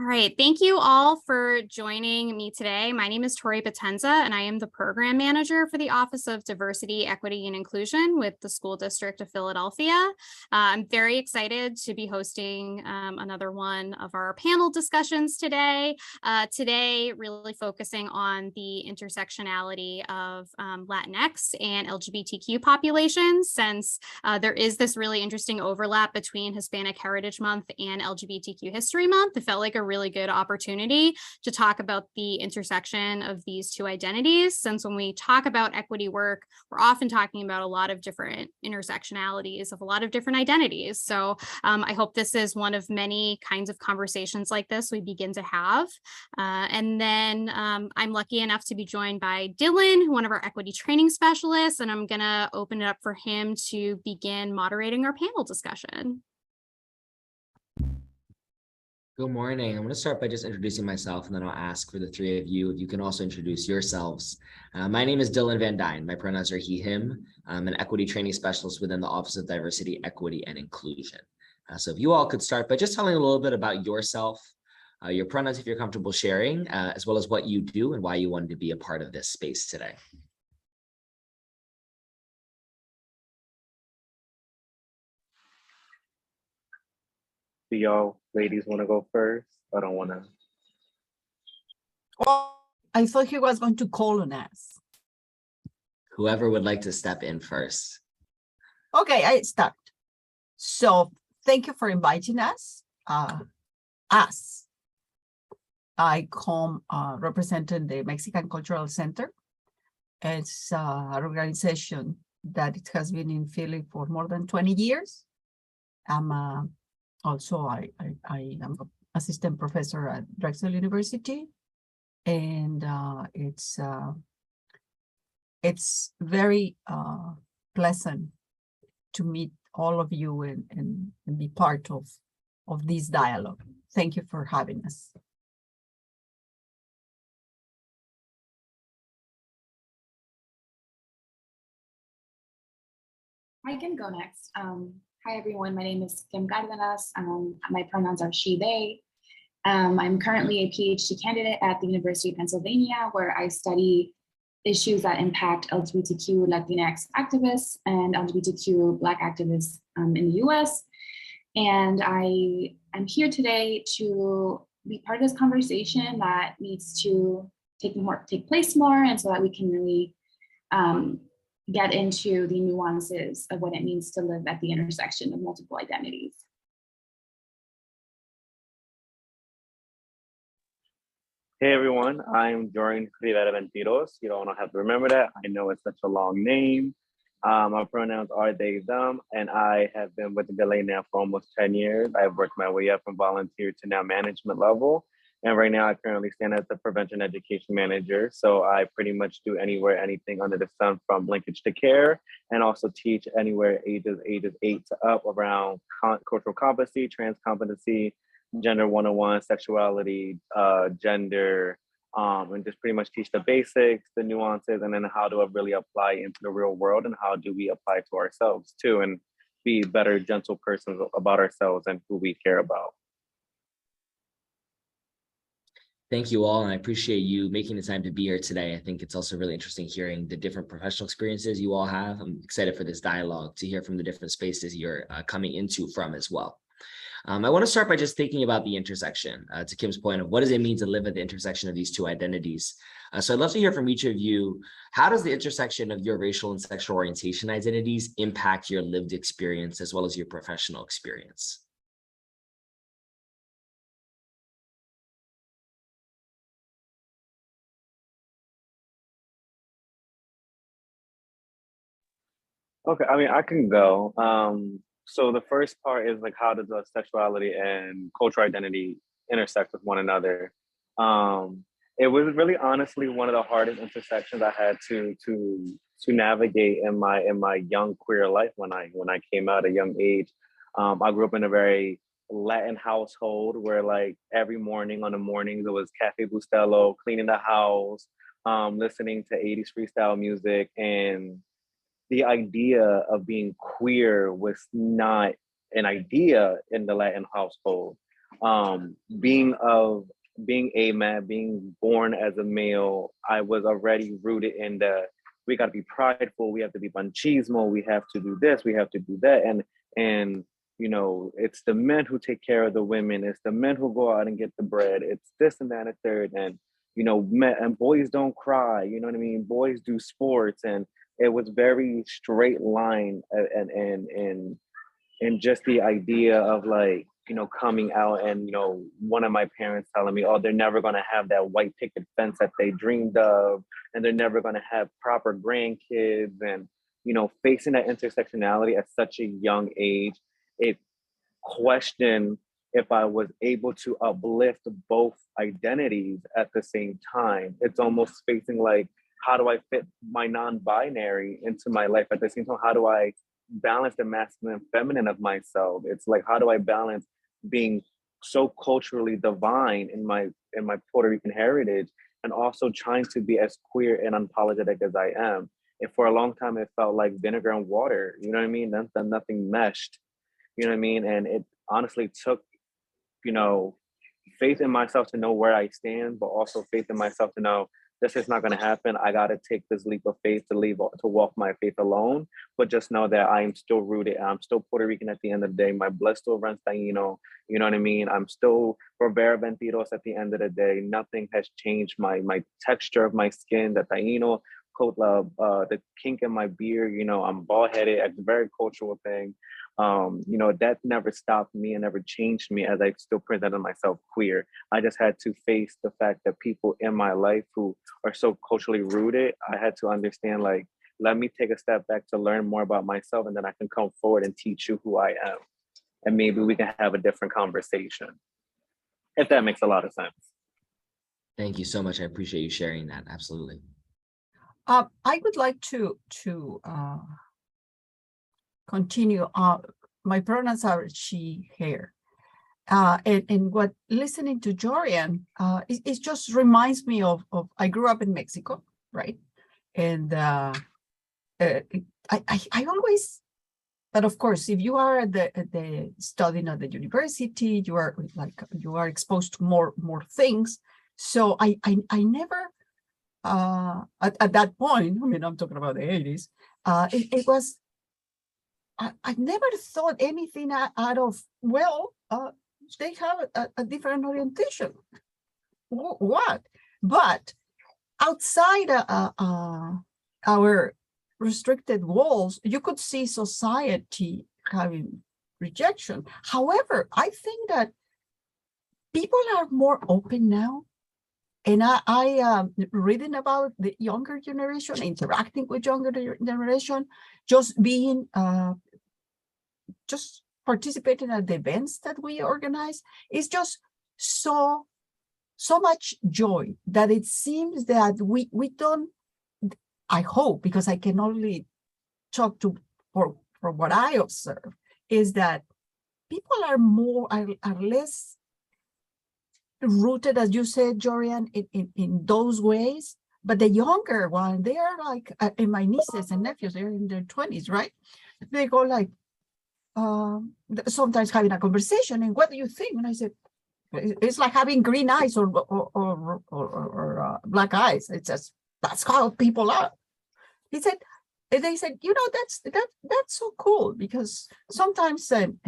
All right, thank you all for joining me today. My name is Tori Potenza, and I am the program manager for the Office of Diversity, Equity, and Inclusion with the School District of Philadelphia. I'm very excited to be hosting another one of our panel discussions today. Today, really focusing on the intersectionality of Latinx and LGBTQ populations, since there is this really interesting overlap between Hispanic Heritage Month and LGBTQ History Month. It felt like a really good opportunity to talk about the intersection of these two identities, since when we talk about equity work, we're often talking about a lot of different intersectionalities of a lot of different identities. So I hope this is one of many kinds of conversations like this we begin to have. And then I'm lucky enough to be joined by Dylan, one of our equity training specialists, and I'm gonna open it up for him to begin moderating our panel discussion. Good morning. I'm going to start by just introducing myself, and then I'll ask for the three of you if you can also introduce yourselves. My name is Dylan Van Dyne. My pronouns are he, him. I'm an equity training specialist within the Office of Diversity, Equity, and Inclusion. So if you all could start by just telling a little bit about yourself, your pronouns if you're comfortable sharing, as well as what you do and why you wanted to be a part of this space today. Do y'all ladies want to go first? I don't want to. Well, I thought he was going to call on us. Whoever would like to step in first. Okay, I start. So thank you for inviting us. I come representing the Mexican Cultural Center. It's an organization that it has been in Philly for more than 20 years. Also, I am an assistant professor at Drexel University, and it's very pleasant to meet all of you and be part of this dialogue. Thank you for having us. I can go next. Hi, everyone. My name is Kim Cardenas. My pronouns are she, they. I'm currently a PhD candidate at the University of Pennsylvania, where I study issues that impact LGBTQ Latinx activists and LGBTQ Black activists in the US. And I am here today to be part of this conversation that needs to take place more, and so that we can really get into the nuances of what it means to live at the intersection of multiple identities. Hey everyone, I'm Jorian Veintidos. You don't have to remember that. I know it's such a long name. My pronouns are they, them, and I have been with the Galaei now for almost 10 years. I've worked my way up from volunteer to now management level. And right now I currently stand as the prevention education manager. So I pretty much do anywhere, anything under the sun, from linkage to care, and also teach anywhere ages 8 to up around cultural competency, trans competency, gender 101, sexuality, gender, and just pretty much teach the basics, the nuances, and then how to really apply into the real world, and how do we apply to ourselves too, and be better, gentle persons about ourselves and who we care about. Thank you all, and I appreciate you making the time to be here today. I think it's also really interesting hearing the different professional experiences you all have. I'm excited for this dialogue to hear from the different spaces you're coming into from as well. I want to start by just thinking about the intersection, to Kim's point of what does it mean to live at the intersection of these two identities. So I'd love to hear from each of you, how does the intersection of your racial and sexual orientation identities impact your lived experience as well as your professional experience? Okay, I mean, I can go. So the first part is like, how does the sexuality and cultural identity intersect with one another? It was really honestly one of the hardest intersections I had to navigate in my young queer life when I came out at a young age. I grew up in a very Latin household where like every morning on the mornings it was Cafe Bustelo, cleaning the house, listening to 80s freestyle music, and the idea of being queer was not an idea in the Latin household. being a man, being born as a male, I was already rooted in the, we got to be prideful, we have to be machismo, we have to do this, we have to do that, and you know, it's the men who take care of the women, it's the men who go out and get the bread, it's this and that and a third, and you know, men and boys don't cry, you know what I mean? Boys do sports, and it was very straight line, and just the idea of like, you know, coming out and, you know, one of my parents telling me, oh, they're never going to have that white picket fence that they dreamed of, and they're never going to have proper grandkids, and, you know, facing that intersectionality at such a young age, it questioned if I was able to uplift both identities at the same time. It's almost facing like, how do I fit my non-binary into my life at the same time? How do I balance the masculine and feminine of myself? It's like, how do I balance being so culturally divine in my Puerto Rican heritage, and also trying to be as queer and unapologetic as I am? And for a long time, it felt like vinegar and water. You know what I mean? That nothing meshed. You know what I mean? And it honestly took, you know, faith in myself to know where I stand, but also faith in myself to know this is not going to happen. I got to take this leap of faith to walk my faith alone, but just know that I am still rooted. I'm still Puerto Rican at the end of the day. My blood still runs Taino. You know what I mean? I'm still Rivera Veintidos at the end of the day. Nothing has changed my texture of my skin, the Taino coat, the kink in my beard. You know, I'm bald headed. It's a very cultural thing. You know, that never stopped me and never changed me as I still presented myself queer. I just had to face the fact that people in my life who are so culturally rooted, I had to understand, like, let me take a step back to learn more about myself, and then I can come forward and teach you who I am. And maybe we can have a different conversation, if that makes a lot of sense. Thank you so much. I appreciate you sharing that. Absolutely. I would like to continue. My pronouns are she, her. And what listening to Jorian, it just reminds me of I grew up in Mexico, right? And I always, but of course, if you are at the studying at the university, you are exposed to more things. So I never at that point, I mean, I'm talking about the 80s, it was, I never thought anything out of, well, they have a different orientation. What? But outside our restricted walls, you could see society having rejection. However, I think that people are more open now. And I reading about the younger generation, interacting with younger generation, just being, just participating at the events that we organize, is just so much joy that it seems that we don't, I hope, because I can only talk to for what I observe, is that people are less rooted, as you said, Jorian, in those ways. But the younger one, they are like, and my nieces and nephews, they're in their 20s, right? They go like, sometimes having a conversation, and what do you think? And I said, it's like having green eyes or black eyes. It's just, that's how people are. They said, you know, that's so cool, because sometimes, and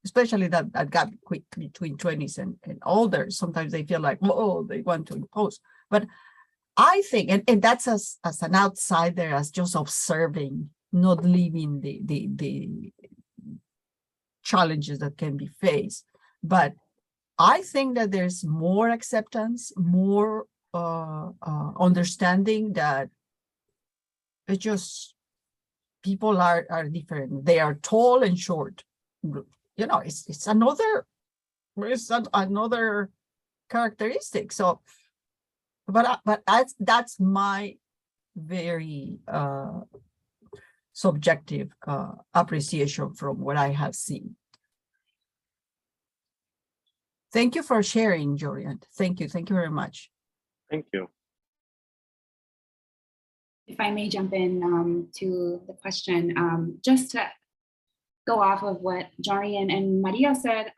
especially that gap between 20s and older, sometimes they feel like, oh, they want to impose. But I think, and that's as an outsider, as just observing, not living the challenges that can be faced. But I think that there's more acceptance, more understanding that it's just people are different. They are tall and short. You know, it's another characteristic. So, but that's my very subjective appreciation from what I have seen. Thank you for sharing, Jorian. Thank you very much. Thank you. If I may jump in to the question, just to go off of what Jorian and Maria said,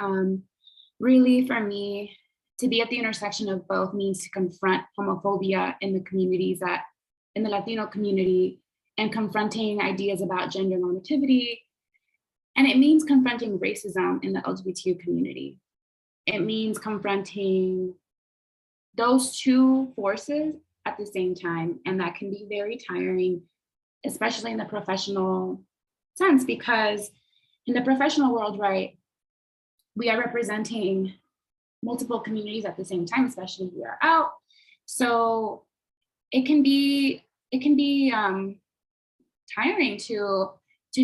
really for me, to be at the intersection of both means to confront homophobia in the communities that, in the Latino community, and confronting ideas about gender normativity. And it means confronting racism in the LGBTQ community. It means confronting those two forces at the same time. And that can be very tiring, especially in the professional sense, because in the professional world, right, we are representing multiple communities at the same time, especially if we are out. So it can be tiring to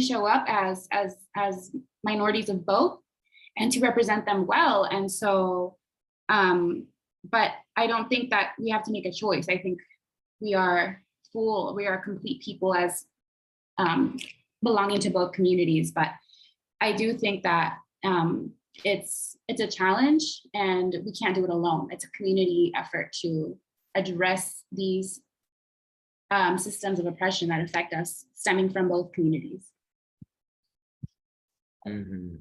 show up as minorities of both and to represent them well. And so, but I don't think that we have to make a choice. I think we are complete people as belonging to both communities. But I do think that it's a challenge and we can't do it alone. It's a community effort to address these systems of oppression that affect us stemming from both communities. Mhm.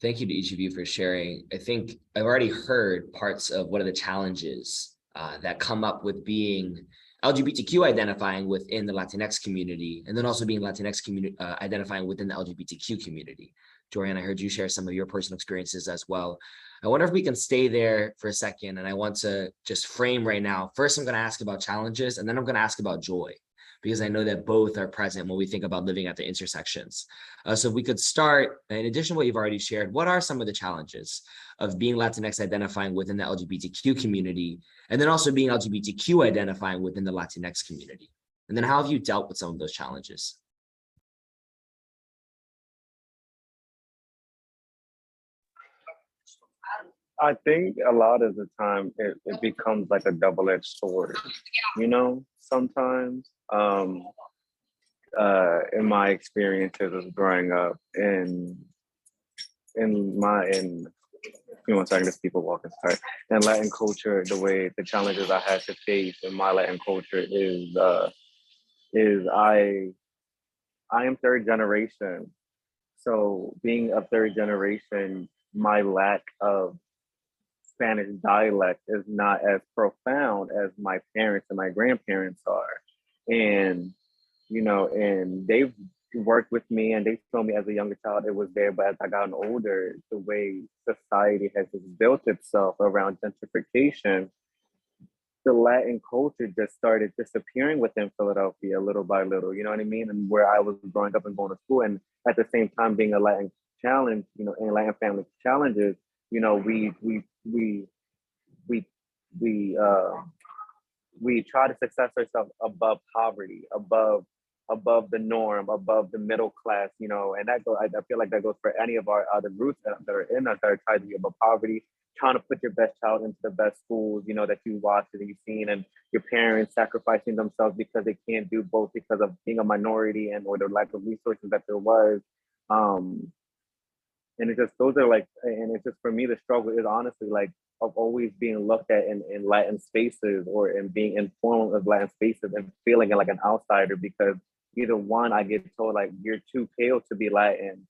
Thank you to each of you for sharing. I think I've already heard parts of what are the challenges that come up with being LGBTQ identifying within the Latinx community, and then also being Latinx community identifying within the LGBTQ community. Jorian, I heard you share some of your personal experiences as well. I wonder if we can stay there for a second, and I want to just frame right now. First, I'm going to ask about challenges, and then I'm going to ask about joy, because I know that both are present when we think about living at the intersections. So if we could start, in addition to what you've already shared, what are some of the challenges of being Latinx identifying within the LGBTQ community, and then also being LGBTQ identifying within the Latinx community? And then how have you dealt with some of those challenges? I think a lot of the time it becomes like a double-edged sword, you know, sometimes. In my experiences of growing up in give me one second, there's people walking, sorry. In Latin culture, the challenges I had to face in my Latin culture is I am third generation. So being a third generation, my lack of Spanish dialect is not as profound as my parents and my grandparents are. And, you know, and they've worked with me and they told me as a younger child it was there, but as I got older, the way society has just built itself around gentrification, the Latin culture just started disappearing within Philadelphia little by little, you know what I mean? And where I was growing up and going to school, and at the same time being a Latin challenge, you know, and Latin family challenges, you know, we try to success ourselves above poverty, above the norm, above the middle class, you know, and I feel like that goes for any of our other roots that are in us that are trying to be above poverty, trying to put your best child into the best schools, you know, that you watched and you've seen, and your parents sacrificing themselves because they can't do both because of being a minority and or the lack of resources that there was. And it's just those are like, and it's just for me, the struggle is honestly like of always being looked at in Latin spaces or in being informed of Latin spaces and feeling like an outsider because either one, I get told like you're too pale to be Latin,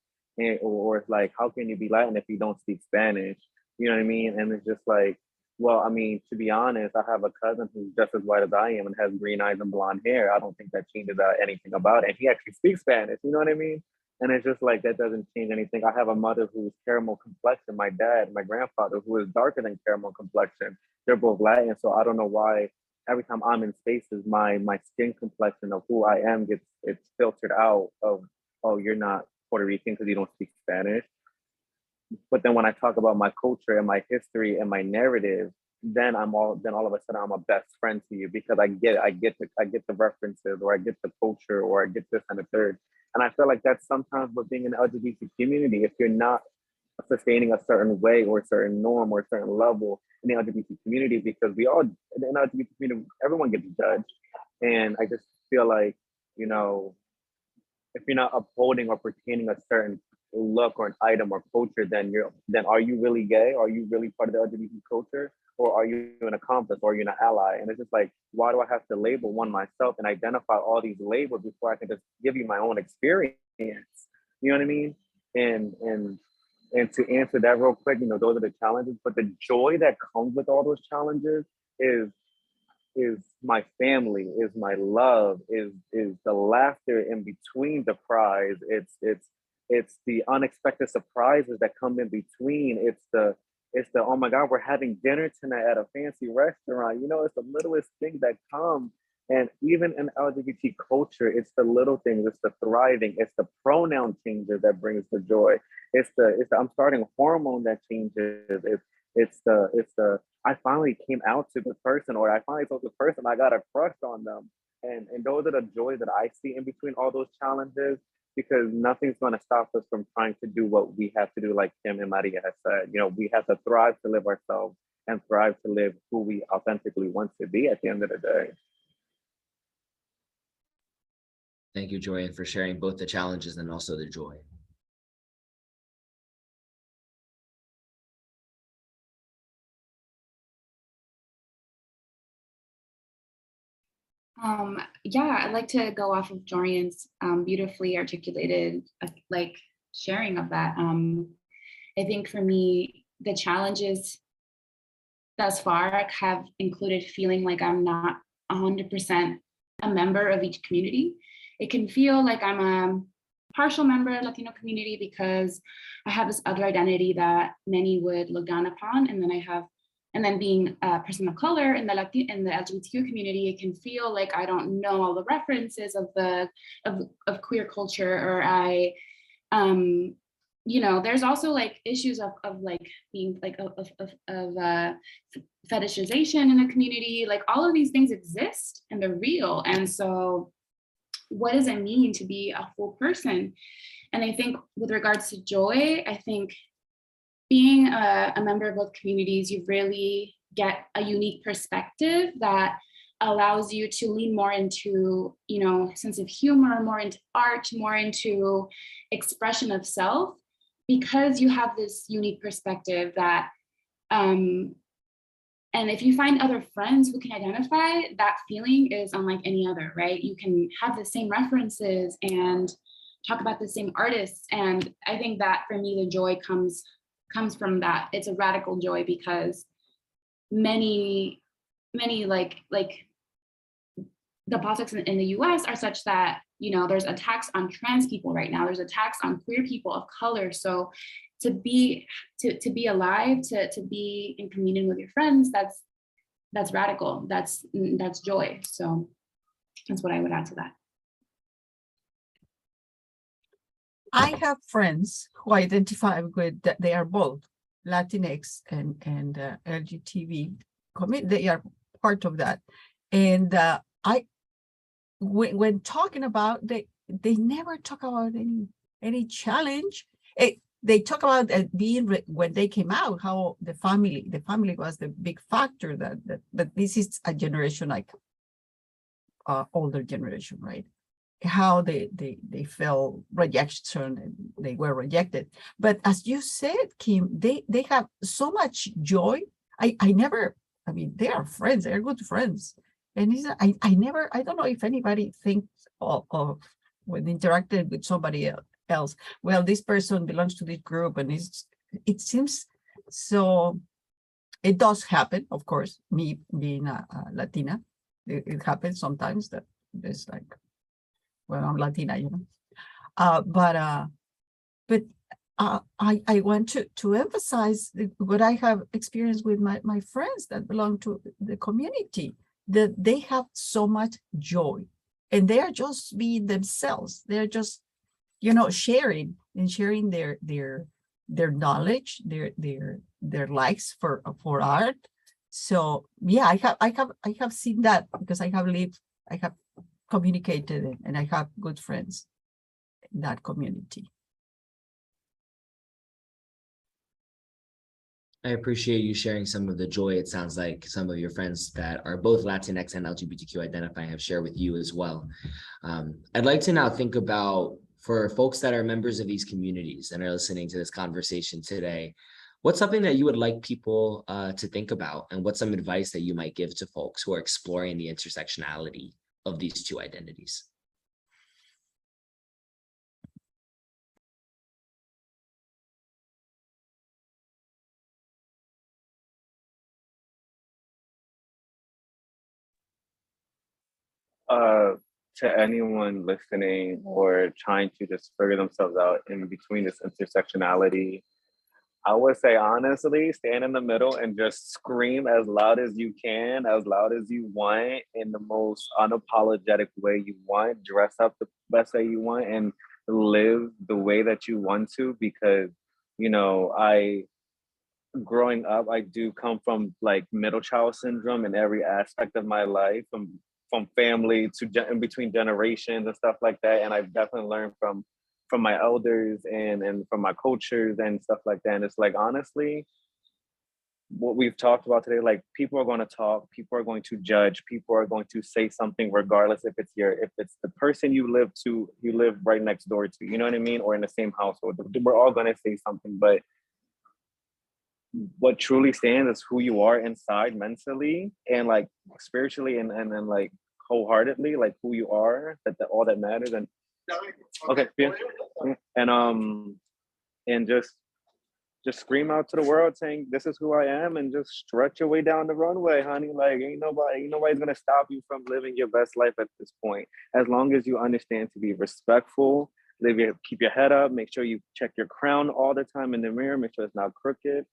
or it's like how can you be Latin if you don't speak Spanish? You know what I mean? And it's just like, well, I mean, to be honest, I have a cousin who's just as white as I am and has green eyes and blonde hair. I don't think that changes anything about it. And he actually speaks Spanish. You know what I mean? And it's just like, that doesn't change anything. I have a mother who's caramel complexion, my dad, my grandfather, who is darker than caramel complexion. They're both Latin. So I don't know why every time I'm in spaces, my skin complexion of who I am it's filtered out of, oh, you're not Puerto Rican because you don't speak Spanish. But then when I talk about my culture and my history and my narrative, then all of a sudden I'm a best friend to you because I get the references or I get the culture or I get this and the third. And I feel like that's sometimes with being in the LGBT community, if you're not sustaining a certain way or a certain norm or a certain level in the LGBT community, because we all in the LGBT community, everyone gets judged. And I just feel like, you know, if you're not upholding or pertaining a certain look or an item or culture, then are you really gay? Are you really part of the LGBT culture? Or are you an accomplice or are you an ally? And it's just like, why do I have to label one myself and identify all these labels before I can just give you my own experience? You know what I mean? And And to answer that real quick, those are the challenges, but the joy that comes with all those challenges is my family, is my love, is the laughter in between the cries. It's the unexpected surprises that come in between. It's the oh my God, we're having dinner tonight at a fancy restaurant. It's the littlest thing that come. And even in LGBT culture, it's the little things, it's the thriving, it's the pronoun changes that brings the joy. It's the I'm starting hormone that changes. It's the I finally came out to the person, or I finally told the person I got a crush on them. And those are the joys that I see in between all those challenges, because nothing's going to stop us from trying to do what we have to do. Like Kim and Maria has said, we have to thrive to live ourselves and thrive to live who we authentically want to be at the end of the day. Thank you, Jorian, for sharing both the challenges and also the joy. Yeah, I'd like to go off of Jorian's beautifully articulated sharing of that. I think for me, the challenges thus far have included feeling like I'm not 100% a member of each community. It can feel like I'm a partial member of Latino community because I have this other identity that many would look down upon, and then being a person of color in the LGBTQ community, it can feel like I don't know all the references of queer culture, or there's also like issues of being like of fetishization in a community. Like all of these things exist and they're real. And so what does it mean to be a whole person? And I think with regards to joy, I think being a member of both communities, you really get a unique perspective that allows you to lean more into, sense of humor, more into art, more into expression of self, because you have this unique perspective that, and if you find other friends who can identify, that feeling is unlike any other, right? You can have the same references and talk about the same artists. And I think that for me, the joy comes from that. It's a radical joy because many like the politics in the US are such that, there's attacks on trans people right now. There's attacks on queer people of color. So to be alive, to be in communion with your friends, that's radical. That's joy. So that's what I would add to that. I have friends who identify with that they are both Latinx and LGBTQ community. They are part of that, and when talking about they never talk about any challenge. They talk about when they came out, how the family was the big factor that this is a generation like older generation, right? How they felt rejection and they were rejected. But as you said, Kim, they have so much joy. I mean, they are friends, they're good friends. And I don't know if anybody thinks of when interacted with somebody else, well, this person belongs to this group, and it seems so. It does happen, of course, me being a Latina, it happens sometimes that there's like, well, I'm Latina, but I want to emphasize what I have experienced with my friends that belong to the community, that they have so much joy, and they are just being themselves. They're just, sharing their knowledge, their likes for art. So yeah, I have seen that because I have communicated, and I have good friends in that community. I appreciate you sharing some of the joy. It sounds like some of your friends that are both Latinx and LGBTQ identifying have shared with you as well. I'd like to now think about, for folks that are members of these communities and are listening to this conversation today, what's something that you would like people to think about, and what's some advice that you might give to folks who are exploring the intersectionality of these two identities? To anyone listening or trying to just figure themselves out in between this intersectionality, I would say honestly, stand in the middle and just scream as loud as you can, as loud as you want, in the most unapologetic way you want, dress up the best way you want, and live the way that you want to. Because, you know, growing up, I do come from like middle child syndrome in every aspect of my life, from family to in between generations and stuff like that. And I've definitely learned from my elders and from my cultures and stuff like that. And it's like, honestly, what we've talked about today, like, people are going to talk, people are going to judge, people are going to say something, regardless if it's the person you live right next door to, you know what I mean? Or in the same household, we're all going to say something. But what truly stands is who you are inside, mentally and like spiritually, and like wholeheartedly, like who you are, that all that matters. And okay, yeah. And just scream out to the world saying, this is who I am, and just strut your way down the runway, honey. Like, ain't nobody's gonna stop you from living your best life at this point, as long as you understand to be respectful, keep your head up, make sure you check your crown all the time in the mirror, make sure it's not crooked.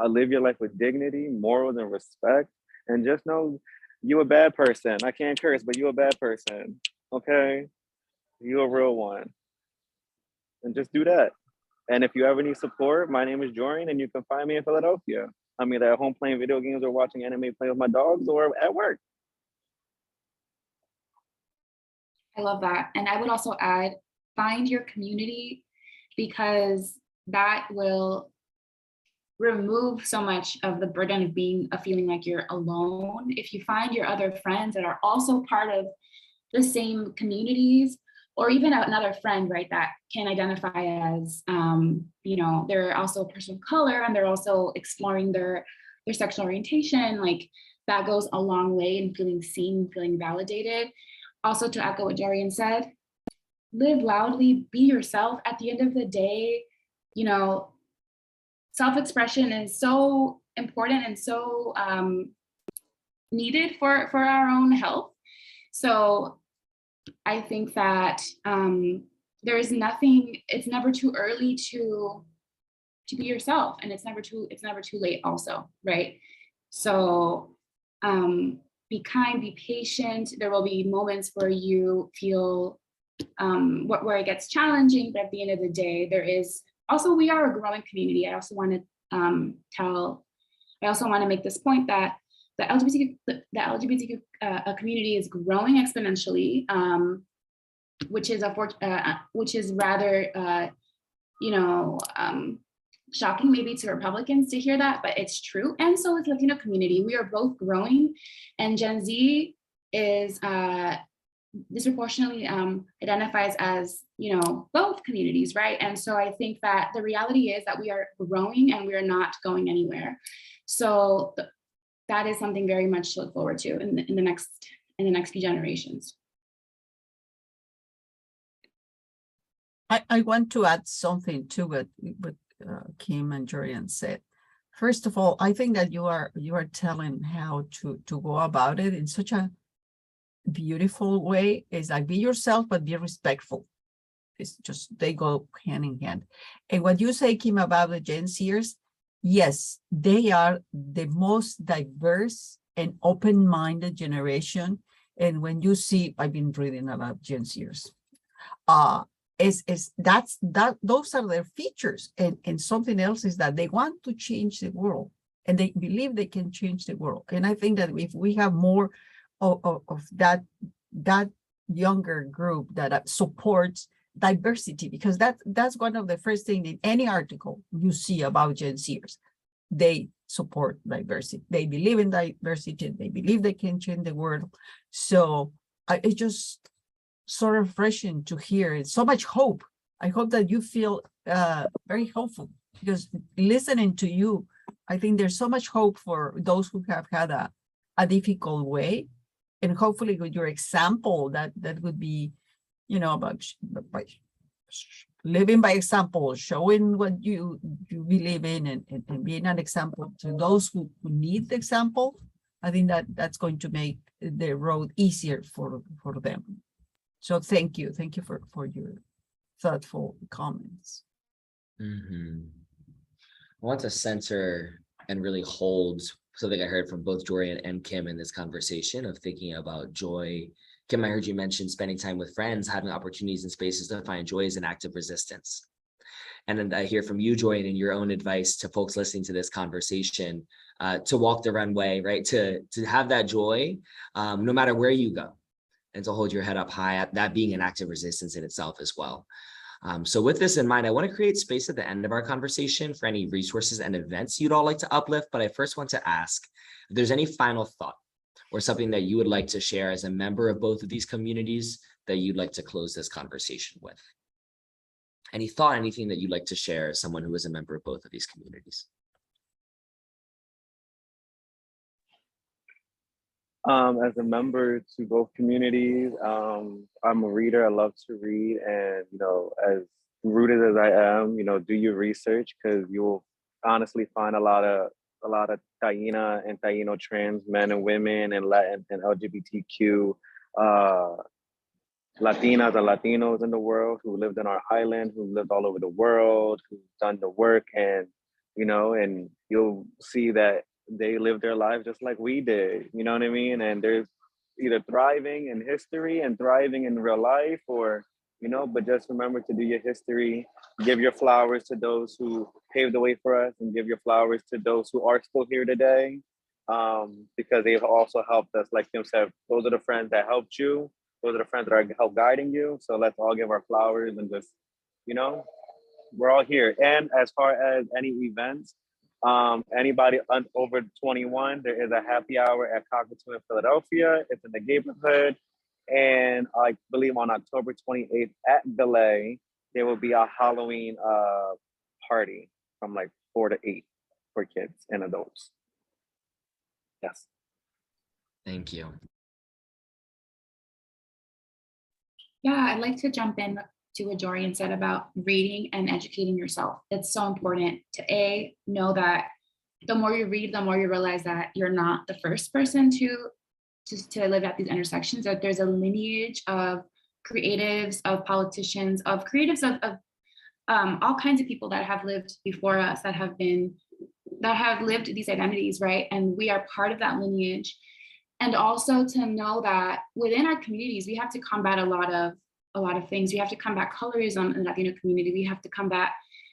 Live your life with dignity, morals, and respect. And just know you a bad person. I can't curse, but you a bad person. Okay? You a real one. And just do that. And if you ever need support, my name is Jorian, and you can find me in Philadelphia. I'm either at home playing video games or watching anime, playing with my dogs, or at work. I love that. And I would also add, find your community, because that will remove so much of the burden of feeling like you're alone. If you find your other friends that are also part of the same communities, or even another friend, right, that can identify as, you know, they're also a person of color and they're also exploring their sexual orientation, like, that goes a long way in feeling seen, feeling validated. Also, to echo what Jorian said, live loudly, be yourself. At the end of the day, you know, self-expression is so important and so needed for our own health. So I think that there is nothing, it's never too early to be yourself, and it's never too late also, right? So be kind, be patient. There will be moments where you feel where it gets challenging, but at the end of the day, there is also, we are a growing community. I also want to make this point that the LGBTQ community is growing exponentially, which is rather, shocking maybe to Republicans to hear that, but it's true. And so is Latino community. We are both growing, and Gen Z is disproportionately identifies as, you know, both communities, right? And so I think that the reality is that we are growing and we are not going anywhere. So that is something very much to look forward to in the next few generations. I want to add something to what Kim and Jorian said. First of all, I think that you are telling how to go about it in such a beautiful way. Is like, be yourself, but be respectful. It's just, they go hand in hand. And what you say, Kim, about the Gen Zers, yes, they are the most diverse and open-minded generation. And when you see, I've been reading about Gen Zers, those are their features. And something else is that they want to change the world, and they believe they can change the world. And I think that if we have more of that younger group that supports diversity, because that's one of the first things in any article you see about Gen Zers. They support diversity. They believe in diversity. They believe they can change the world. So it's just so refreshing to hear. It's so much hope. I hope that you feel very hopeful, because listening to you, I think there's so much hope for those who have had a difficult way. And hopefully with your example, that would be, you know, about living by example, showing what you believe in, and being an example to those who need the example. I think that that's going to make the road easier for them. So thank you for your thoughtful comments. Mhm. I want to center and really hold something I heard from both Jorian and Kim in this conversation of thinking about joy. Kim, I heard you mention spending time with friends, having opportunities and spaces to find joy as an act of resistance. And then I hear from you, Jorian, in your own advice to folks listening to this conversation, to walk the runway, right? To have that joy, no matter where you go, and to hold your head up high, that being an act of resistance in itself as well. So with this in mind, I want to create space at the end of our conversation for any resources and events you'd all like to uplift, but I first want to ask if there's any final thought or something that you would like to share as a member of both of these communities that you'd like to close this conversation with. Any thought, anything that you'd like to share as someone who is a member of both of these communities? As a member to both communities, I'm a reader. I love to read, and as rooted as I am, do your research, because you'll honestly find a lot of Taína and Taíno trans men and women and Latin and LGBTQ Latinas and Latinos in the world who lived in our island, who lived all over the world, who've done the work, and and you'll see that they live their lives just like we did. You know what I mean? And there's either thriving in history and thriving in real life, or but just remember to do your history, give your flowers to those who paved the way for us, and give your flowers to those who are still here today, because they've also helped us. Like Kim said, those are the friends that helped you. Those are the friends that are help guiding you. So let's all give our flowers and just, we're all here. And as far as any events, anybody over 21, there is a happy hour at Cockatoo in Philadelphia. It's in the neighborhood. And I believe on October 28th at Galaei, there will be a Halloween party from like 4 to 8 for kids and adults. Yes. Thank you. Yeah, I'd like to jump in to what Jorian said about reading and educating yourself. It's so important to know that the more you read, the more you realize that you're not the first person to live at these intersections, that there's a lineage of creatives, of politicians, of creatives, of all kinds of people that have lived before us, that have lived these identities, right? And we are part of that lineage. And also to know that within our communities, we have to combat a lot of things. We have to combat colorism in the Latino community. We have to combat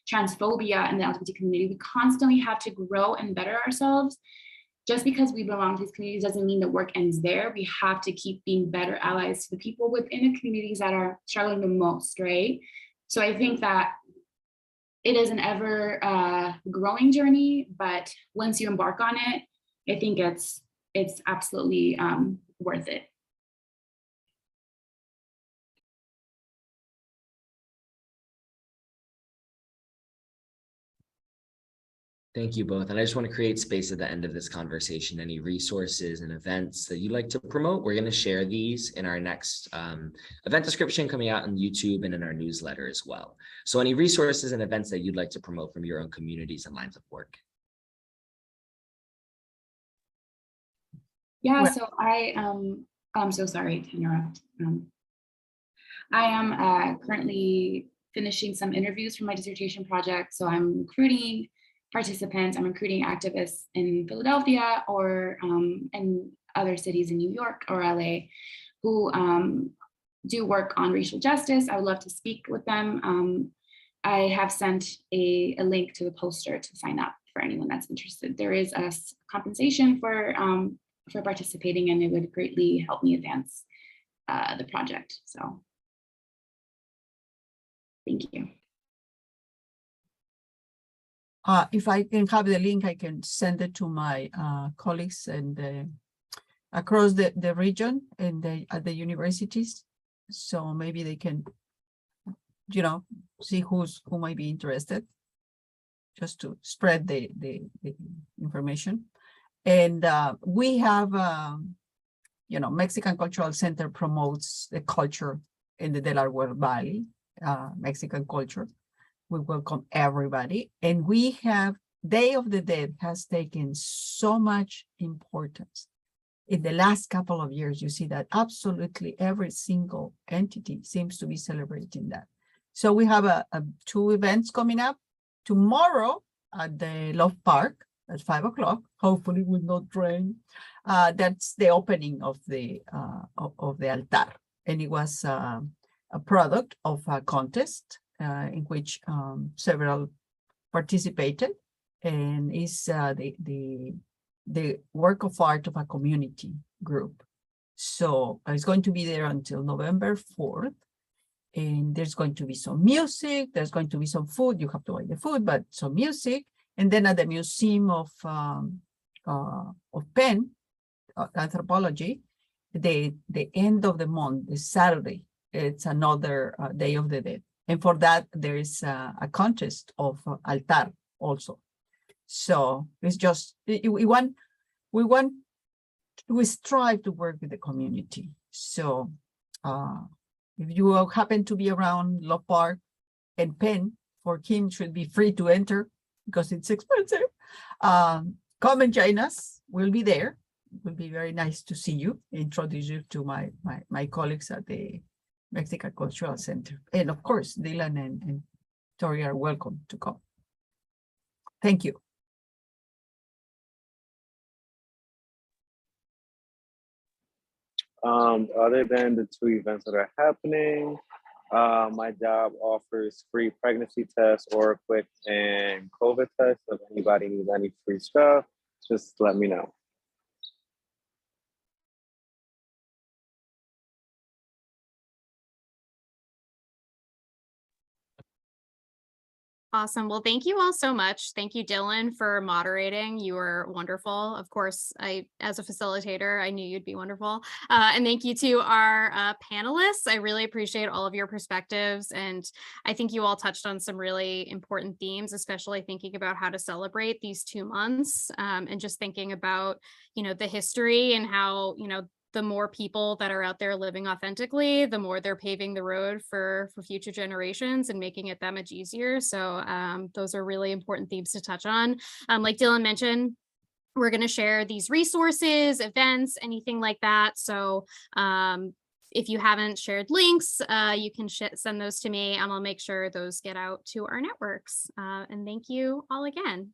transphobia in the LGBT community. We constantly have to grow and better ourselves. Just because we belong to these communities doesn't mean the work ends there. We have to keep being better allies to the people within the communities that are struggling the most, right? So I think that it is an ever growing journey, but once you embark on it, I think it's absolutely worth it. Thank you both. And I just want to create space at the end of this conversation. Any resources and events that you'd like to promote, we're going to share these in our next event description coming out on YouTube and in our newsletter as well. So any resources and events that you'd like to promote from your own communities and lines of work? Yeah, so I'm so sorry to interrupt. I am currently finishing some interviews for my dissertation project. So I'm recruiting participants, I'm recruiting activists in Philadelphia or in other cities in New York or LA who do work on racial justice. I would love to speak with them. I have sent a link to the poster to sign up for anyone that's interested. There is a compensation for participating, and it would greatly help me advance the project. So thank you. If I can have the link, I can send it to my colleagues and across the region and at the universities. So maybe they can, see who might be interested, just to spread the information. And we have, Mexican Cultural Center promotes the culture in the Delaware Valley, Mexican culture. We welcome everybody. And we have Day of the Dead has taken so much importance in the last couple of years, you see that absolutely every single entity seems to be celebrating that. So we have two events coming up tomorrow at the Love Park at 5 o'clock. Hopefully, it will not rain. That's the opening of the altar, and it was a product of a contest in which several participated, and is the work of art of a community group. So it's going to be there until November 4th. And there's going to be some music, there's going to be some food, you have to buy the food, but some music. And then at the Museum of Penn, Anthropology, the end of the month, the Saturday, it's another Day of the Dead. And for that, there is a contest of altar also. So it's just, we strive to work with the community. So if you happen to be around Love Park and Penn, for Kim should be free to enter because it's expensive. Come and join us. We'll be there. It will be very nice to see you. Introduce you to my colleagues at the Mexican Cultural Center. And of course, Dylan and Tori are welcome to come. Thank you. Other than the two events that are happening, my job offers free pregnancy tests or quick and COVID tests. So if anybody needs any free stuff, just let me know. Awesome. Well, thank you all so much. Thank you, Dylan, for moderating. You were wonderful. Of course, as a facilitator, I knew you'd be wonderful. And thank you to our panelists. I really appreciate all of your perspectives. And I think you all touched on some really important themes, especially thinking about how to celebrate these 2 months and just thinking about, the history and how, the more people that are out there living authentically, the more they're paving the road for future generations and making it that much easier. So those are really important themes to touch on. Like Dylan mentioned, we're going to share these resources, events, anything like that. So if you haven't shared links, you can send those to me and I'll make sure those get out to our networks. And thank you all again.